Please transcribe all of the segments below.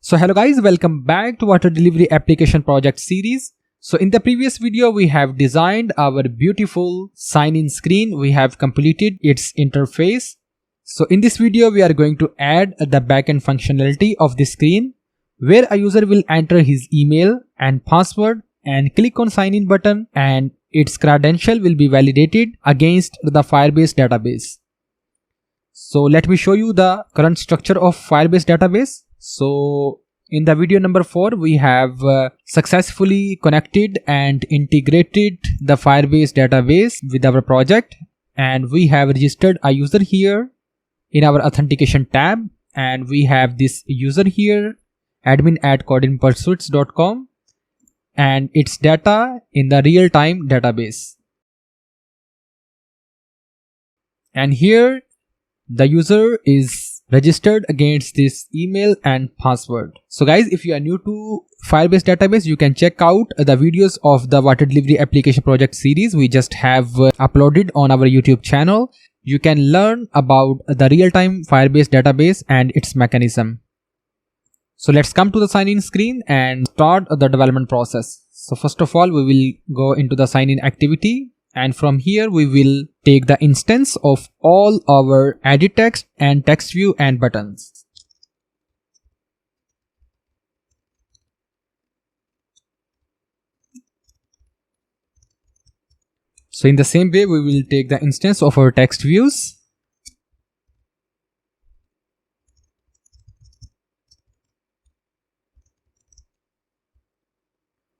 So hello guys, welcome back to Water Delivery Application Project series. So in the previous video, we have designed our beautiful sign-in screen. We have completed its interface. So in this video, we are going to add the backend functionality of the screen where a user will enter his email and password and click on sign in button, and its credential will be validated against the Firebase database. So let me show you the current structure of Firebase database. So in the video number 4, we have successfully connected and integrated the Firebase database with our project, and we have registered a user here in our authentication tab, and we have this user here, admin@codeinpursuits.com, and its data in the real-time database. And here the user is registered against this email and password. So guys, if you are new to Firebase database, you can check out the videos of the Water Delivery Application Project series we just have uploaded on our YouTube channel. You can learn about the real-time Firebase database and its mechanism. So let's come to the sign-in screen and start the development process. So first of all, we will go into the sign-in activity, and from here we will take the instance of all our edit text and text view and buttons. So in the same way, we will take the instance of our text views.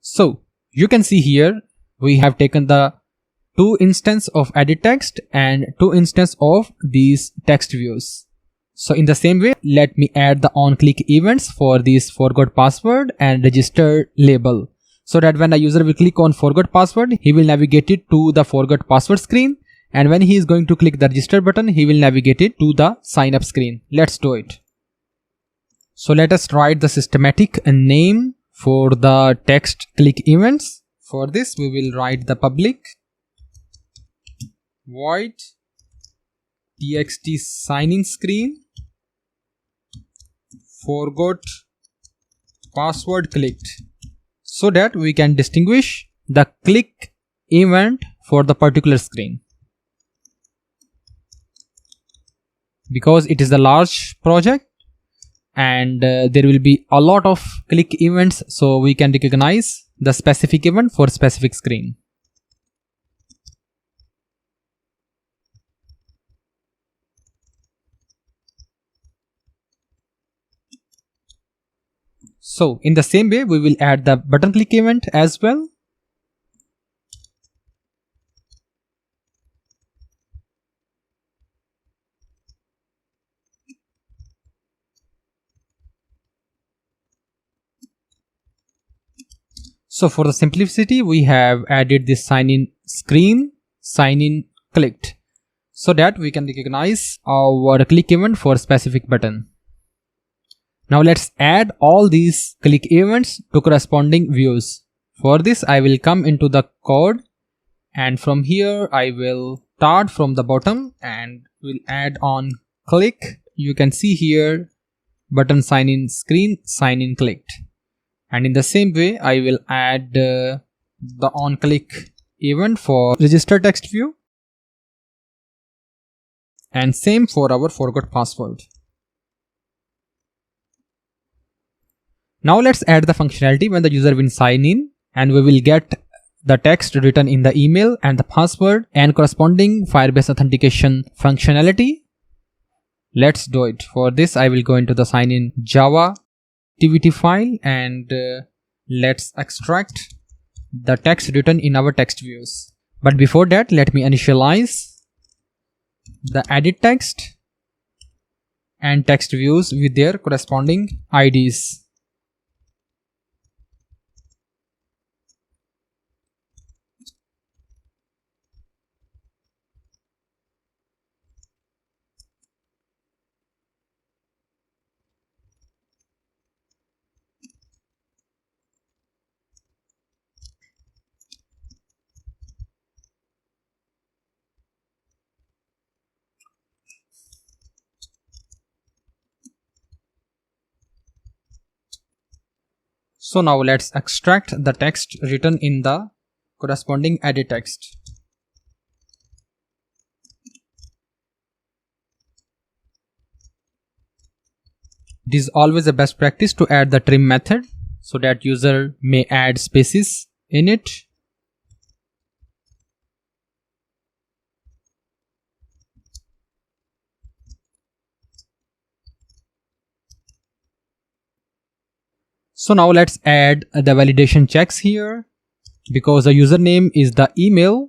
So you can see here we have taken the 2 instance of edit text and 2 instance of these text views. So in the same way, let me add the on-click events for this forgot password and register label, so that when a user will click on forgot password, he will navigate it to the forgot password screen, and when he is going to click the register button, he will navigate it to the sign up screen. Let's do it. So let us write the systematic name for the text click events. For this, we will write the public void txt sign-in screen forgot password clicked, so that we can distinguish the click event for the particular screen. Because it is a large project and there will be a lot of click events, so we can recognize the specific event for specific screen. So in the same way, we will add the button click event as well. So for the simplicity, we have added this sign in screen, sign in clicked, so that we can recognize our click event for specific button. Now let's add all these click events to corresponding views. For this, I will come into the code, and from here I will start from the bottom and will add on click. You can see here button sign in screen, sign in clicked. And in the same way, I will add the on click event for register text view, and same for our forgot password. Now let's add the functionality when the user will sign in, and we will get the text written in the email and the password and corresponding Firebase authentication functionality. Let's do it. For this, I will go into the sign in Java activity file, and let's extract the text written in our text views. But before that, let me initialize the edit text and text views with their corresponding IDs. So now let's extract the text written in the corresponding edit text. It is always a best practice to add the trim method so that user may add spaces in it. So now let's add the validation checks here. Because the username is the email,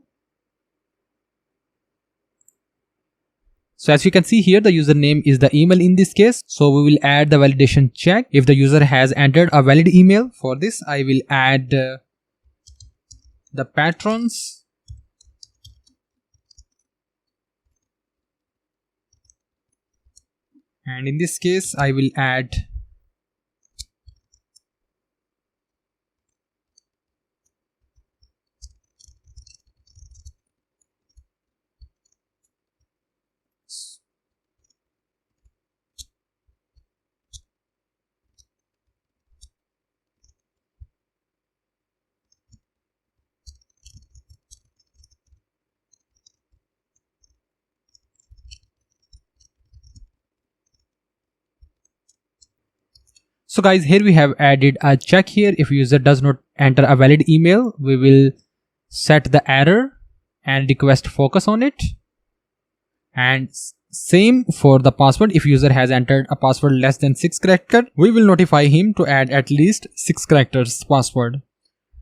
so as you can see here, the username is the email in this case. So we will add the validation check if the user has entered a valid email. For this I will add the patrons, and in this case I will add So guys, here we have added a check here. If user does not enter a valid email, we will set the error and request focus on it. And same for the password. If user has entered a password less than 6 characters, we will notify him to add at least 6 characters password.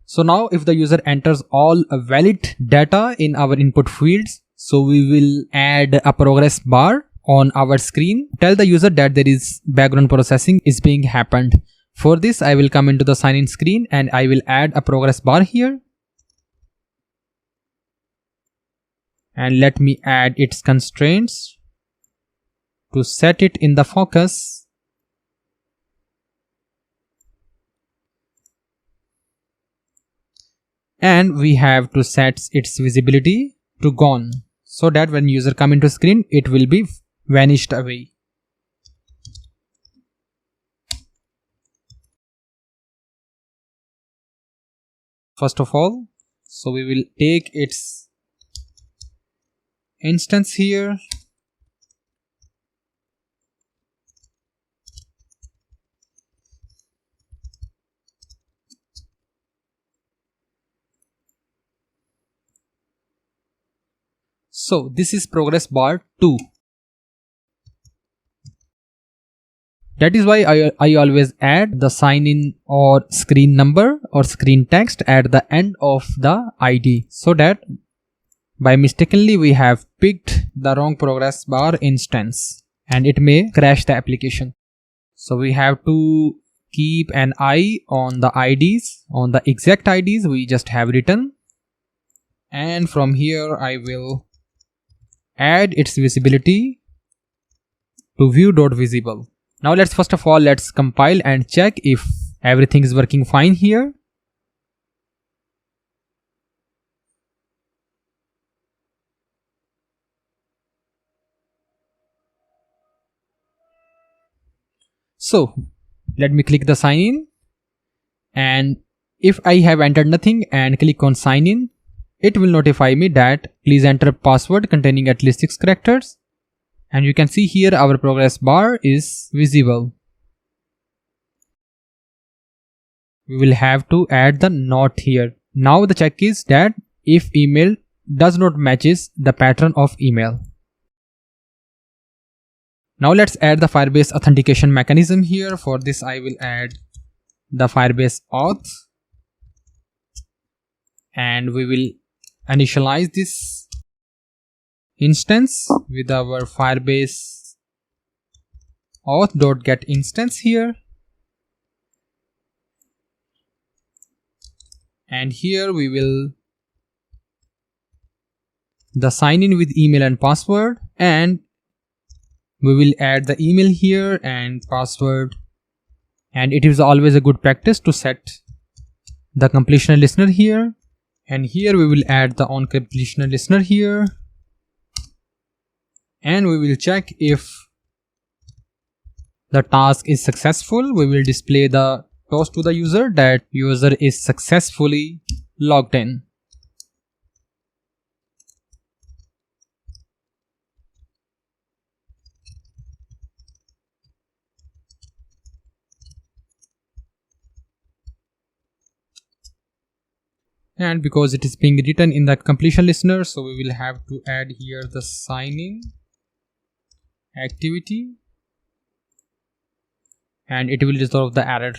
So now if the user enters all valid data in our input fields, so we will add a progress bar on our screen. Tell the user that there is background processing is being happened. For this I will come into the sign in screen and I will add a progress bar here. And let me add its constraints to set it in the focus. And we have to set its visibility to gone, so that when user come into screen it will be vanished away. First of all, so we will take its instance here, so this is progress bar 2. That is why I always add the sign in or screen number or screen text at the end of the ID, so that by mistakenly we have picked the wrong progress bar instance and it may crash the application. So we have to keep an eye on the IDs, on the exact IDs we just have written. And from here I will add its visibility to view.visible. Now let's first of all let's compile and check if everything is working fine here. So let me click the sign in, and if I have entered nothing and click on sign in, it will notify me that please enter a password containing at least 6 characters. And you can see here our progress bar is visible. We will have to add the not here. Now the check is that if email does not matches the pattern of email. Now let's add the Firebase authentication mechanism here. For this I will add the Firebase auth, and we will initialize this instance with our Firebase auth.get instance here. And here we will the sign in with email and password, and we will add the email here and password. And it is always a good practice to set the completioner listener here, and here we will add the on completioner listener here, and we will check if the task is successful. We will display the toast to the user that user is successfully logged in. And because it is being written in the completion listener, so we will have to add here the sign in activity, and it will resolve the error.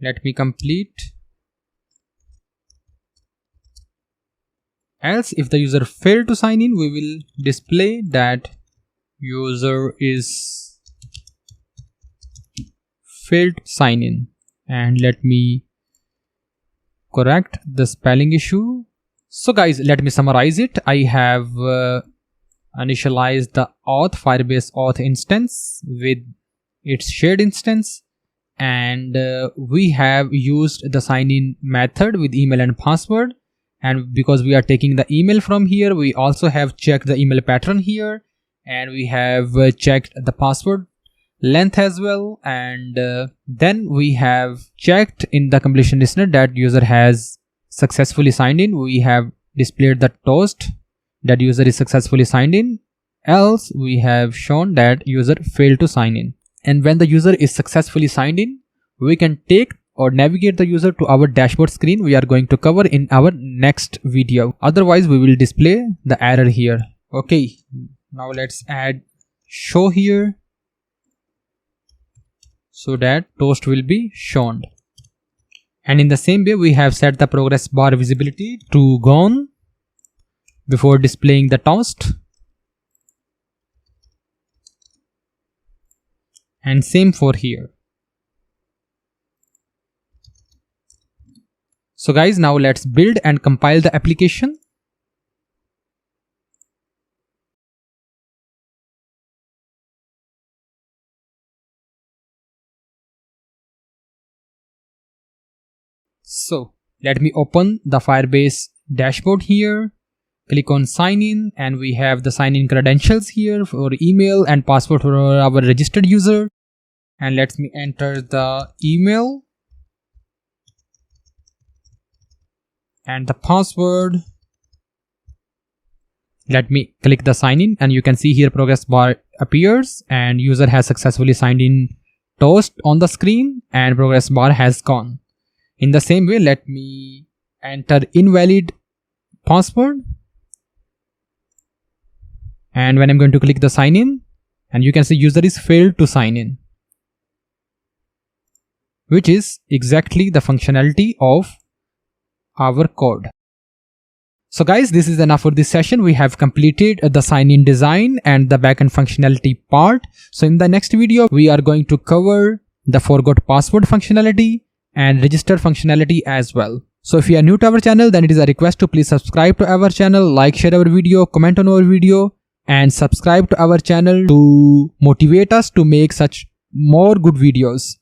Let me complete. Else, if the user failed to sign in, we will display that user is failed to sign in. And let me correct the spelling issue. So guys, let me summarize it. I have initialized the auth Firebase auth instance with its shared instance, and we have used the sign in method with email and password. And because we are taking the email from here, we also have checked the email pattern here, and we have checked the password length as well. And then we have checked in the completion listener that user has successfully signed in. We have displayed the toast that user is successfully signed in. Else, we have shown that user failed to sign in. And when the user is successfully signed in, we can take or navigate the user to our dashboard screen. We are going to cover in our next video. Otherwise, we will display the error here. Okay, now let's add show here so that toast will be shown. And in the same way, we have set the progress bar visibility to gone before displaying the toast. And same for here. So guys, now let's build and compile the application. So let me open the Firebase dashboard here. Click on sign in, and we have the sign in credentials here for email and password for our registered user. And let me enter the email and the password. Let me click the sign in, and you can see here progress bar appears and user has successfully signed in toast on the screen, and progress bar has gone. In the same way, let me enter invalid password, and when I'm going to click the sign in, and you can see user is failed to sign in, which is exactly the functionality of our code. So guys, this is enough for this session. We have completed the sign in design and the backend functionality part. So in the next video, we are going to cover the forgot password functionality and register functionality as well. So if you are new to our channel, then it is a request to please subscribe to our channel, like, share our video, comment on our video, and subscribe to our channel to motivate us to make such more good videos.